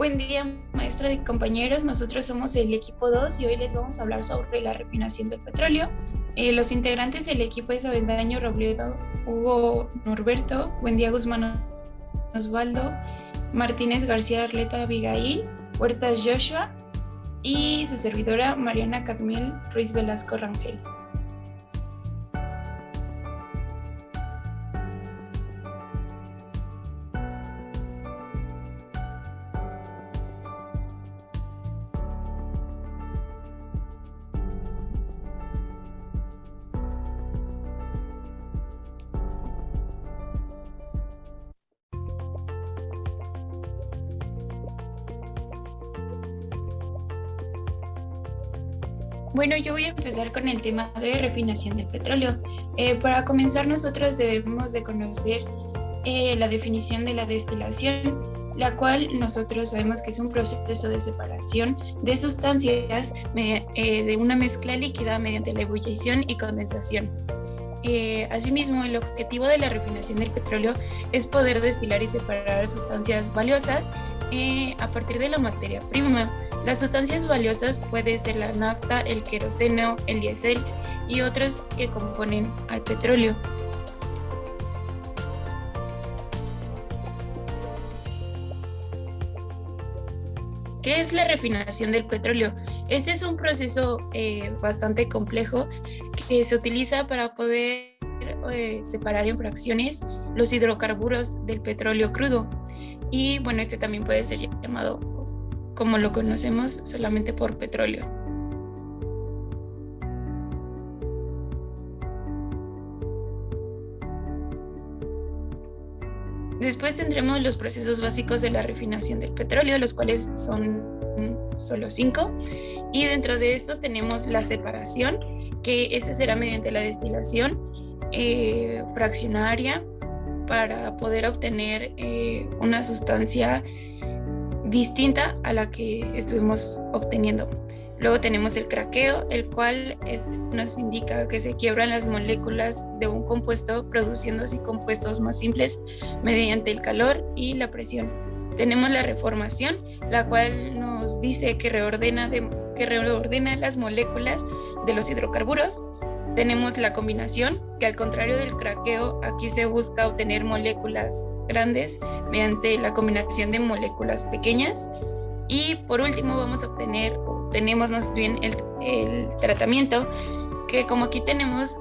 Buen día, maestra y compañeros. Nosotros somos el equipo 2 y hoy les vamos a hablar sobre la refinación del petróleo. Los integrantes del equipo es Avendaño Robledo, Hugo Norberto, Buendía Guzmán Osvaldo, Martínez García Arleta Abigail, Huertas Joshua y su servidora Mariana Carmel Ruiz Velasco Rangel. Bueno, yo voy a empezar con el tema de refinación del petróleo. Para comenzar, nosotros debemos de conocer la definición de la destilación, la cual nosotros sabemos que es un proceso de separación de sustancias de una mezcla líquida mediante la ebullición y condensación. Asimismo, el objetivo de la refinación del petróleo es poder destilar y separar sustancias valiosas a partir de la materia prima. Las sustancias valiosas pueden ser la nafta, el queroseno, el diésel y otros que componen al petróleo. ¿Qué es la refinación del petróleo? Este es un proceso bastante complejo que se utiliza para poder separar en fracciones los hidrocarburos del petróleo crudo. Y bueno, este también puede ser llamado, como lo conocemos, solamente por petróleo. Después tendremos los procesos básicos de la refinación del petróleo, los cuales son solo 5. Y dentro de estos tenemos la separación, que ese será mediante la destilación fraccionaria para poder obtener una sustancia distinta a la que estuvimos obteniendo. Luego tenemos el craqueo, el cual nos indica que se quiebran las moléculas de un compuesto, produciendo así compuestos más simples mediante el calor y la presión. Tenemos la reformación, la cual nos dice que reordena las moléculas de los hidrocarburos. Tenemos la combinación, que al contrario del craqueo, aquí se busca obtener moléculas grandes mediante la combinación de moléculas pequeñas. Y por último tenemos más bien el tratamiento, que como aquí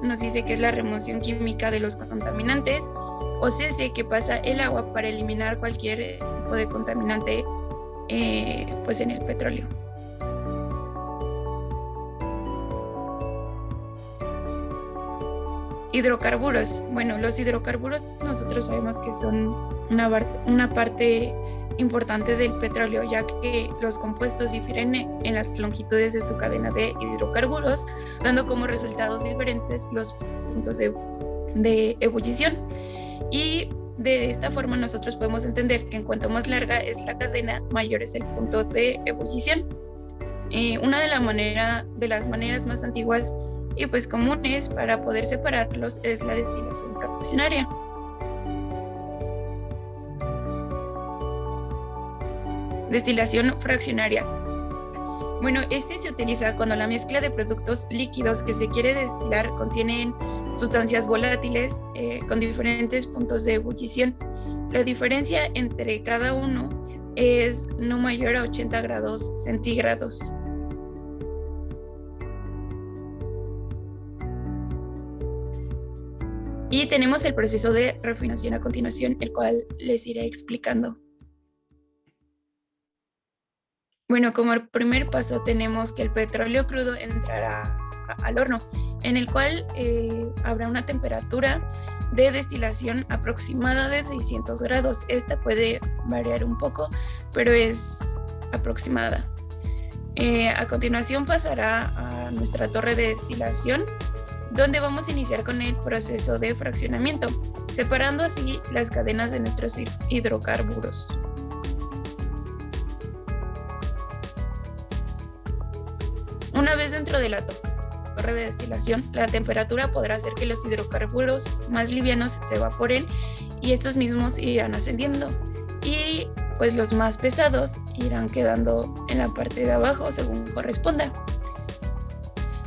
nos dice que es la remoción química de los contaminantes, o sea, que pasa el agua para eliminar cualquier tipo de contaminante pues en el petróleo. Hidrocarburos. Bueno, los hidrocarburos nosotros sabemos que son una parte importante del petróleo, ya que los compuestos difieren en las longitudes de su cadena de hidrocarburos, dando como resultados diferentes los puntos de ebullición. Y de esta forma nosotros podemos entender que en cuanto más larga es la cadena, mayor es el punto de ebullición. Una de las maneras más antiguas y pues comunes para poder separarlos es la destilación fraccionaria. Destilación fraccionaria. Bueno, este se utiliza cuando la mezcla de productos líquidos que se quiere destilar contienen sustancias volátiles con diferentes puntos de ebullición. La diferencia entre cada uno es no mayor a 80 grados centígrados. Y tenemos el proceso de refinación a continuación, el cual les iré explicando. Bueno, como el primer paso tenemos que el petróleo crudo entrará al horno, en el cual habrá una temperatura de destilación aproximada de 600 grados. Esta puede variar un poco, pero es aproximada. A continuación pasará a nuestra torre de destilación, donde vamos a iniciar con el proceso de fraccionamiento, separando así las cadenas de nuestros hidrocarburos. Una vez dentro de la torre de destilación, la temperatura podrá hacer que los hidrocarburos más livianos se evaporen y estos mismos irán ascendiendo. Y pues los más pesados irán quedando en la parte de abajo según corresponda.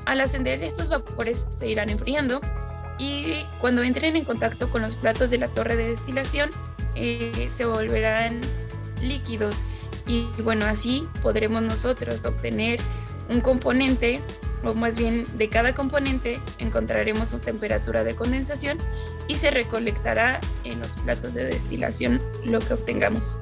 Al ascender, estos vapores se irán enfriando y cuando entren en contacto con los platos de la torre de destilación, se volverán líquidos y bueno, así podremos nosotros obtener un componente, o más bien de cada componente encontraremos su temperatura de condensación y se recolectará en los platos de destilación lo que obtengamos.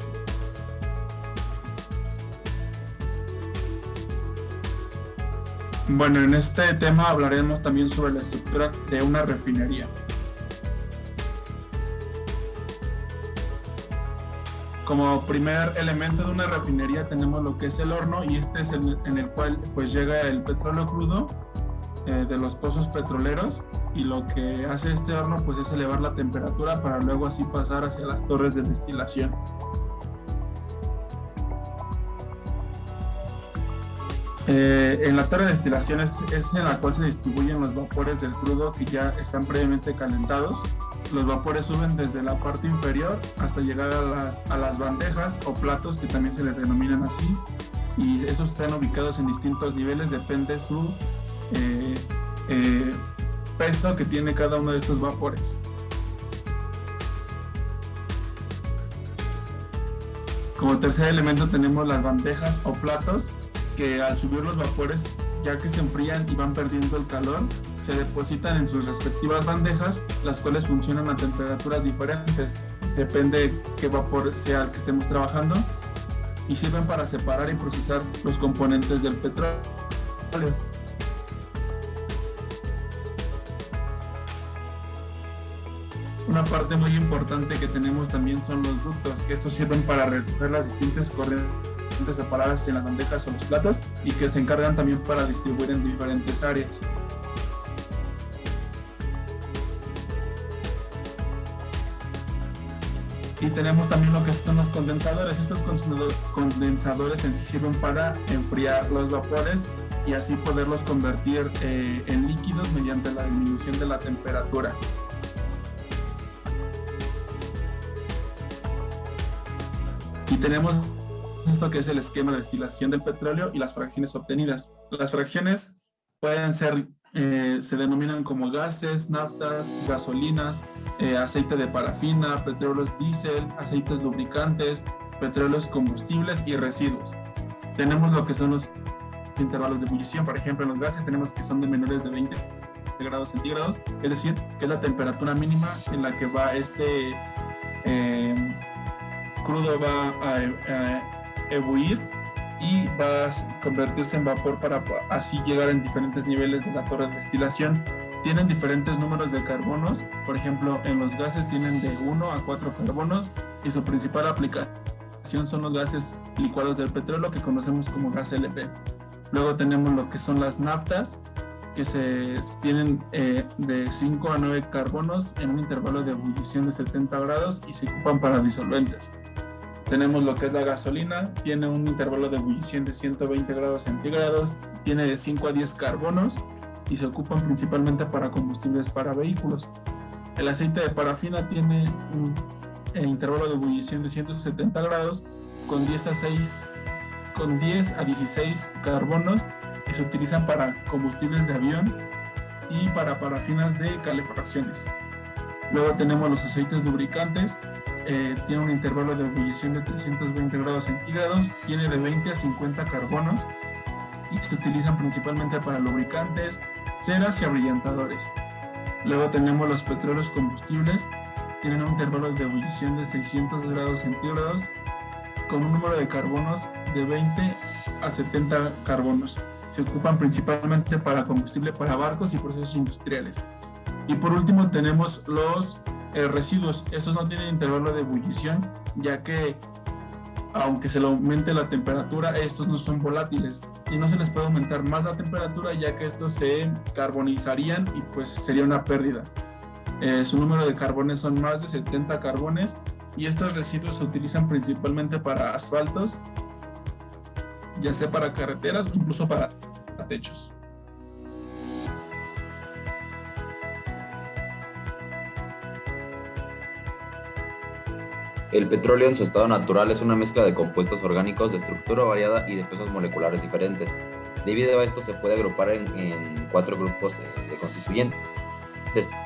Bueno, en este tema hablaremos también sobre la estructura de una refinería. Como primer elemento de una refinería tenemos lo que es el horno, y este es en el cual pues llega el petróleo crudo de los pozos petroleros, y lo que hace este horno pues es elevar la temperatura para luego así pasar hacia las torres de destilación. En la torre de destilación es en la cual se distribuyen los vapores del crudo que ya están previamente calentados. Los vapores suben desde la parte inferior hasta llegar a las bandejas o platos, que también se les denominan así, y esos están ubicados en distintos niveles, depende su peso que tiene cada uno de estos vapores. Como tercer elemento tenemos las bandejas o platos, que al subir los vapores, ya que se enfrían y van perdiendo el calor, se depositan en sus respectivas bandejas, las cuales funcionan a temperaturas diferentes, depende qué vapor sea el que estemos trabajando, y sirven para separar y procesar los componentes del petróleo. Una parte muy importante que tenemos también son los ductos, que estos sirven para recoger las distintas corrientes separadas en las bandejas o los platos, y que se encargan también para distribuir en diferentes áreas. Y tenemos también lo que son los condensadores. Estos condensadores en sí sirven para enfriar los vapores y así poderlos convertir en líquidos mediante la disminución de la temperatura. Y tenemos esto que es el esquema de destilación del petróleo y las fracciones obtenidas. Las fracciones pueden ser, se denominan como gases, naftas, gasolinas, aceite de parafina, petróleos diésel, aceites lubricantes, petróleos combustibles y residuos. Tenemos lo que son los intervalos de ebullición. Por ejemplo, en los gases tenemos que son de menores de 20 grados centígrados, es decir, que es la temperatura mínima en la que va este crudo va a ebullir y va a convertirse en vapor para así llegar en diferentes niveles de la torre de destilación. Tienen diferentes números de carbonos, por ejemplo, en los gases tienen de 1 a 4 carbonos, y su principal aplicación son los gases licuados del petróleo, que conocemos como gas LP. Luego tenemos lo que son las naftas, que tienen de 5 a 9 carbonos en un intervalo de ebullición de 70 grados y se ocupan para disolventes. Tenemos lo que es la gasolina, tiene un intervalo de ebullición de 120 grados centígrados, tiene de 5 a 10 carbonos y se ocupan principalmente para combustibles para vehículos. El aceite de parafina tiene un intervalo de ebullición de 170 grados con 10 a 16 carbonos y se utilizan para combustibles de avión y para parafinas de calefacciones. Luego tenemos los aceites lubricantes, tiene un intervalo de ebullición de 320 grados centígrados, tiene de 20 a 50 carbonos y se utilizan principalmente para lubricantes, ceras y abrillantadores. Luego tenemos los petróleos combustibles, tienen un intervalo de ebullición de 600 grados centígrados con un número de carbonos de 20 a 70 carbonos. Se ocupan principalmente para combustible para barcos y procesos industriales. Y por último tenemos los residuos. Estos no tienen intervalo de ebullición, ya que aunque se le aumente la temperatura, estos no son volátiles y no se les puede aumentar más la temperatura, ya que estos se carbonizarían y pues sería una pérdida. Su número de carbones son más de 70 carbones y estos residuos se utilizan principalmente para asfaltos, ya sea para carreteras o incluso para techos. El petróleo en su estado natural es una mezcla de compuestos orgánicos de estructura variada y de pesos moleculares diferentes. Debido a esto se puede agrupar en 4 grupos de constituyentes,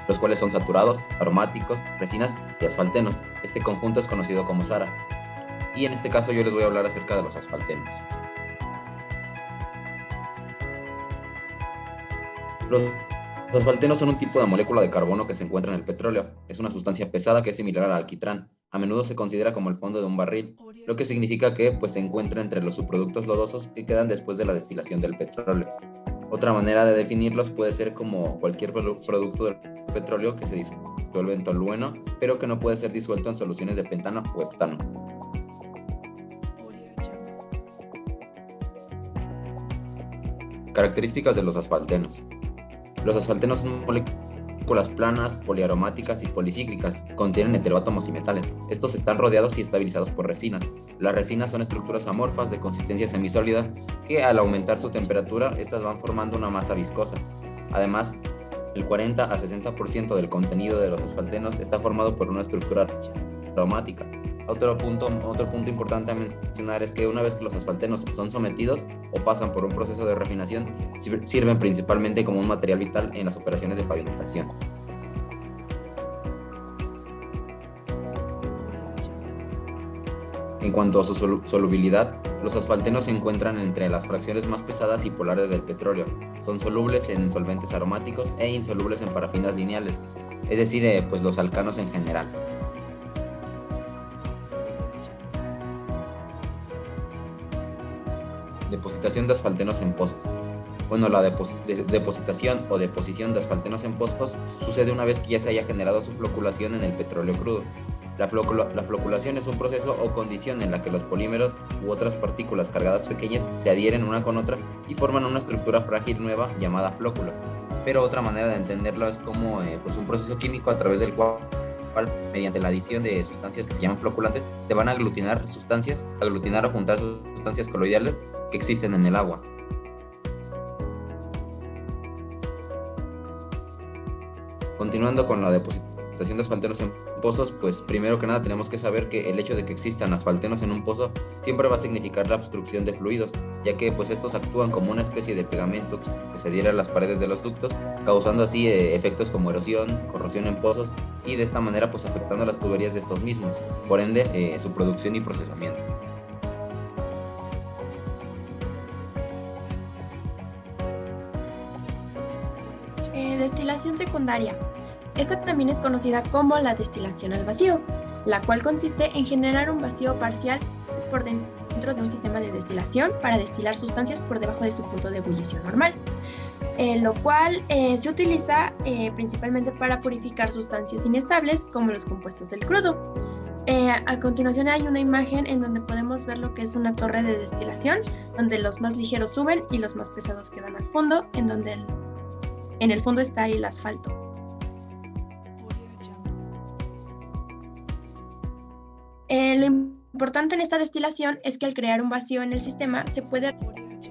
los cuales son saturados, aromáticos, resinas y asfaltenos. Este conjunto es conocido como SARA. Y en este caso yo les voy a hablar acerca de los asfaltenos. Los asfaltenos son un tipo de molécula de carbono que se encuentra en el petróleo. Es una sustancia pesada que es similar al alquitrán. A menudo se considera como el fondo de un barril, lo que significa que pues, se encuentra entre los subproductos lodosos que quedan después de la destilación del petróleo. Otra manera de definirlos puede ser como cualquier producto del petróleo que se disuelve en tolueno, pero que no puede ser disuelto en soluciones de pentano o heptano. Características de los asfaltenos. Los asfaltenos son moléculas planas, poliaromáticas y policíclicas. Contienen heteroátomos y metales. Estos están rodeados y estabilizados por resinas. Las resinas son estructuras amorfas de consistencia semisólida que al aumentar su temperatura, estas van formando una masa viscosa. Además, el 40 a 60% del contenido de los asfaltenos está formado por una estructura aromática. Otro punto importante a mencionar es que una vez que los asfaltenos son sometidos o pasan por un proceso de refinación, sirven principalmente como un material vital en las operaciones de pavimentación. En cuanto a su solubilidad, los asfaltenos se encuentran entre las fracciones más pesadas y polares del petróleo. Son solubles en solventes aromáticos e insolubles en parafinas lineales, es decir, pues los alcanos en general. Depositación de asfaltenos en pozos. Bueno, la depositación o deposición de asfaltenos en pozos sucede una vez que ya se haya generado su floculación en el petróleo crudo. La floculación es un proceso o condición en la que los polímeros u otras partículas cargadas pequeñas se adhieren una con otra y forman una estructura frágil nueva llamada flócula. Pero otra manera de entenderlo es como pues un proceso químico a través del cual, mediante la adición de sustancias que se llaman floculantes, se van a aglutinar o juntar sustancias coloidales que existen en el agua. Continuando con la depositación de asfaltenos en pozos, pues primero que nada tenemos que saber que el hecho de que existan asfaltenos en un pozo siempre va a significar la obstrucción de fluidos, ya que pues estos actúan como una especie de pegamento que se adhiere a las paredes de los ductos, causando así efectos como erosión, corrosión en pozos y de esta manera pues afectando las tuberías de estos mismos, por ende su producción y procesamiento. Destilación secundaria. Esta también es conocida como la destilación al vacío, la cual consiste en generar un vacío parcial por dentro de un sistema de destilación para destilar sustancias por debajo de su punto de ebullición normal, lo cual se utiliza principalmente para purificar sustancias inestables como los compuestos del crudo. A continuación hay una imagen en donde podemos ver lo que es una torre de destilación, donde los más ligeros suben y los más pesados quedan al fondo, en donde en el fondo está el asfalto. Lo importante en esta destilación es que al crear un vacío en el sistema se puede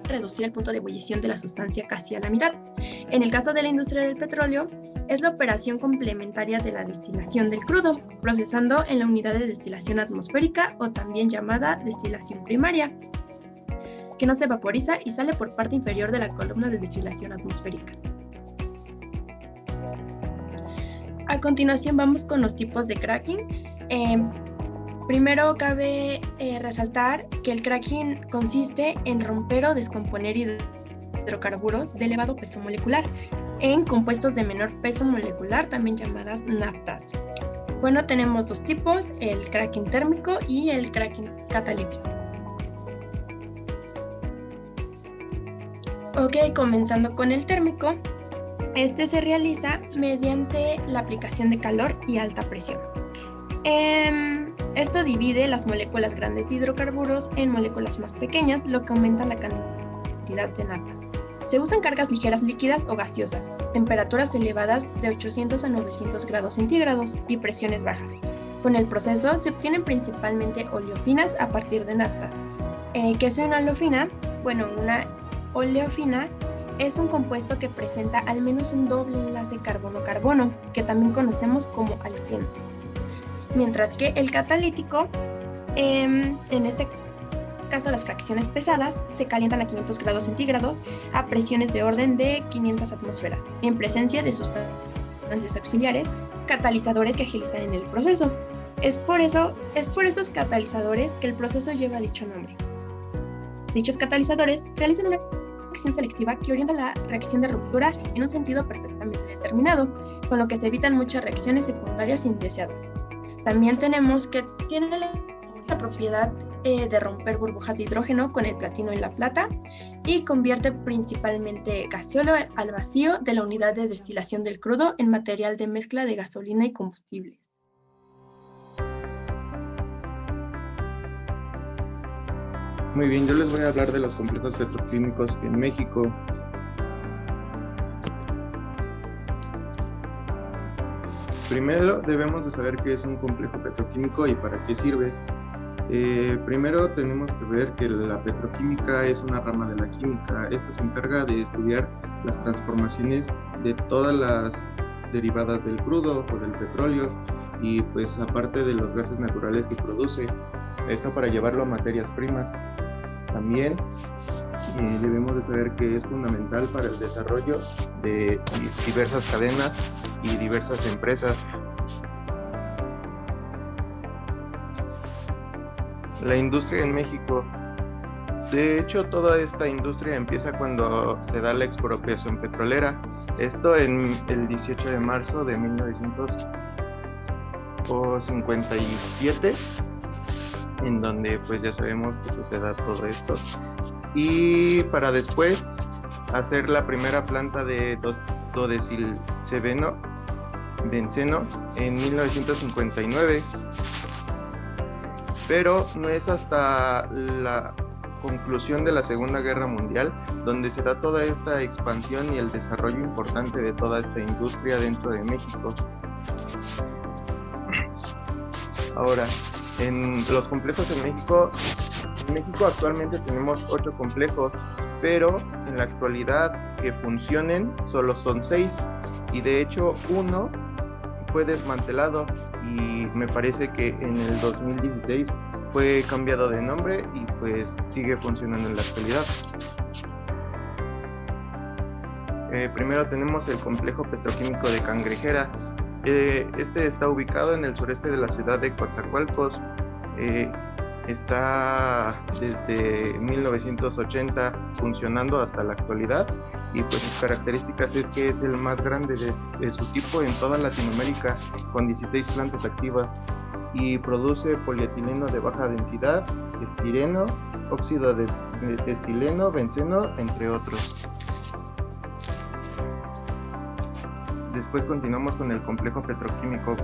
reducir el punto de ebullición de la sustancia casi a la mitad. En el caso de la industria del petróleo, es la operación complementaria de la destilación del crudo, procesando en la unidad de destilación atmosférica o también llamada destilación primaria, que no se vaporiza y sale por parte inferior de la columna de destilación atmosférica. A continuación vamos con los tipos de cracking. Primero cabe resaltar que el cracking consiste en romper o descomponer hidrocarburos de elevado peso molecular en compuestos de menor peso molecular, también llamadas naftas. Bueno, tenemos dos tipos, el cracking térmico y el cracking catalítico. Ok, comenzando con el térmico. Este se realiza mediante la aplicación de calor y alta presión. Esto divide las moléculas grandes de hidrocarburos en moléculas más pequeñas, lo que aumenta la cantidad de nafta. Se usan cargas ligeras líquidas o gaseosas, temperaturas elevadas de 800 a 900 grados centígrados y presiones bajas. Con el proceso se obtienen principalmente oleofinas a partir de naftas. ¿Qué es una oleofina? Bueno, una oleofina es un compuesto que presenta al menos un doble enlace carbono-carbono, que también conocemos como alqueno. mientras que el catalítico, en este caso las fracciones pesadas, se calientan a 500 grados centígrados a presiones de orden de 500 atmósferas, en presencia de sustancias auxiliares, catalizadores que agilizan en el proceso. Es por estos catalizadores que el proceso lleva dicho nombre. Dichos catalizadores realizan una acción selectiva que orienta la reacción de ruptura en un sentido perfectamente determinado, con lo que se evitan muchas reacciones secundarias indeseadas. También tenemos que tiene la propiedad de romper burbujas de hidrógeno con el platino y la plata y convierte principalmente gaseolo al vacío de la unidad de destilación del crudo en material de mezcla de gasolina y combustibles. Muy bien, yo les voy a hablar de los complejos petroquímicos en México. Primero debemos de saber qué es un complejo petroquímico y para qué sirve. Primero tenemos que ver que la petroquímica es una rama de la química. Esta se encarga de estudiar las transformaciones de todas las derivadas del crudo o del petróleo y pues aparte de los gases naturales que produce, esto para llevarlo a materias primas. También debemos de saber que es fundamental para el desarrollo de diversas cadenas y diversas empresas. La industria en México. De hecho, toda esta industria empieza cuando se da la expropiación petrolera. Esto en el 18 de marzo de 1957, en donde pues ya sabemos que se da todo esto. Y para después hacer la primera planta de benceno en 1959. Pero no es hasta la conclusión de la Segunda Guerra Mundial donde se da toda esta expansión y el desarrollo importante de toda esta industria dentro de México. Ahora, en los complejos en México actualmente tenemos 8 complejos, pero en la actualidad que funcionen solo son 6 y de hecho uno fue desmantelado y me parece que en el 2016 fue cambiado de nombre y pues sigue funcionando en la actualidad. Primero tenemos el complejo petroquímico de Cangrejera. Este está ubicado en el sureste de la ciudad de Coatzacoalcos. Está desde 1980 funcionando hasta la actualidad y pues sus características es que es el más grande de su tipo en toda Latinoamérica, con 16 plantas activas y produce polietileno de baja densidad, estireno, óxido de estileno, benceno, entre otros. Después continuamos con el complejo petroquímico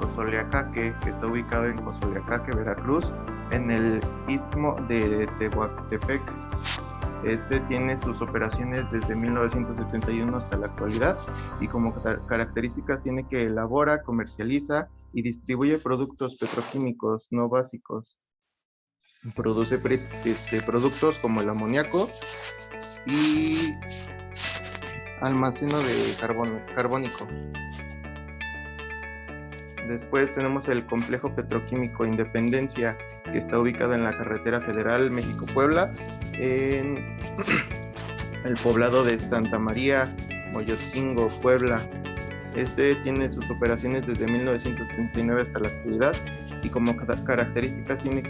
Cozoleacaque, que está ubicado en Cozoleacaque, Veracruz, en el istmo de Tehuantepec. Este tiene sus operaciones desde 1971 hasta la actualidad y como características tiene que elabora, comercializa y distribuye productos petroquímicos no básicos. Produce productos como el amoníaco y almaceno de carbónico. Después tenemos el complejo petroquímico Independencia, que está ubicado en la carretera federal México-Puebla, en el poblado de Santa María, Moyotzingo, Puebla. Este tiene sus operaciones desde 1969 hasta la actualidad y como características tiene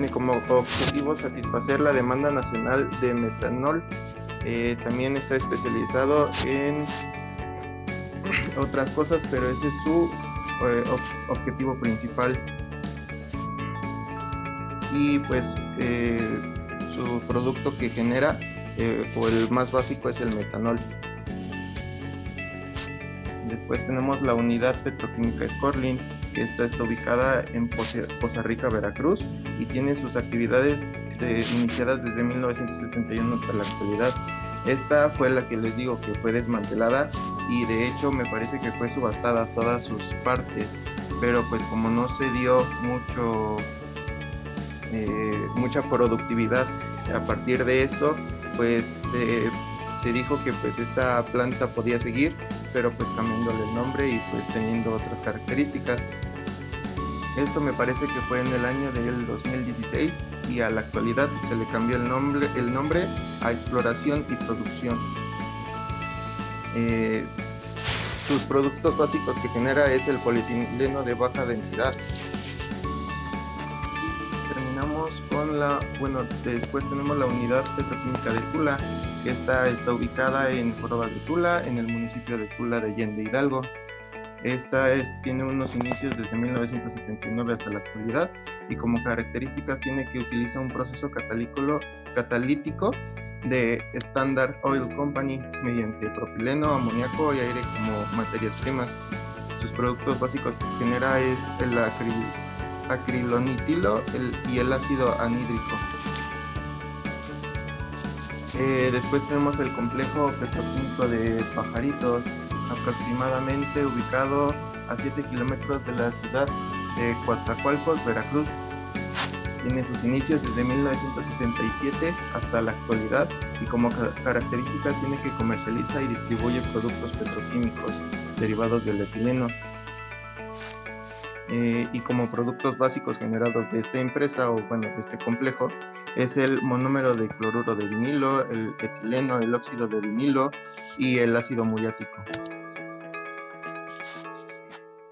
como objetivo satisfacer la demanda nacional de metanol. También está especializado en otras cosas, pero ese es su objetivo principal. Y pues su producto que genera, o el más básico, es el metanol. Después tenemos la unidad petroquímica Scorlin, que está ubicada en Poza Rica, Veracruz, y tiene sus actividades iniciadas desde 1971 hasta la actualidad. Esta fue la que les digo que fue desmantelada y de hecho me parece que fue subastada todas sus partes, pero pues como no se dio mucha productividad a partir de esto, pues se dijo que pues esta planta podía seguir, pero pues cambiándole el nombre y pues teniendo otras características. Esto me parece que fue en el año del 2016 y a la actualidad se le cambió el nombre a exploración y producción. Sus productos básicos que genera es el polietileno de baja densidad. Terminamos con después tenemos la unidad petroquímica de Tula, que está ubicada en Córdoba de Tula, en el municipio de Tula de Allende Hidalgo. Tiene unos inicios desde 1979 hasta la actualidad y como características tiene que utiliza un proceso catalítico de Standard Oil Company mediante propileno, amoníaco y aire como materias primas. Sus productos básicos que genera es el acrilonitilo y el ácido anhídrico. Después tenemos el complejo petroquímico de Pajaritos, aproximadamente ubicado a 7 kilómetros de la ciudad de Coatzacoalcos, Veracruz. Tiene sus inicios desde 1967 hasta la actualidad y como características tiene que comercializa y distribuye productos petroquímicos derivados del etileno. Y como productos básicos generados de esta empresa de este complejo es el monómero de cloruro de vinilo, el etileno, el óxido de vinilo y el ácido muriático.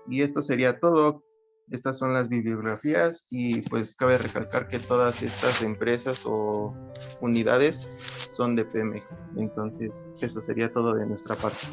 Y esto sería todo. Estas son las bibliografías y pues cabe recalcar que todas estas empresas o unidades son de Pemex. Entonces eso sería todo de nuestra parte.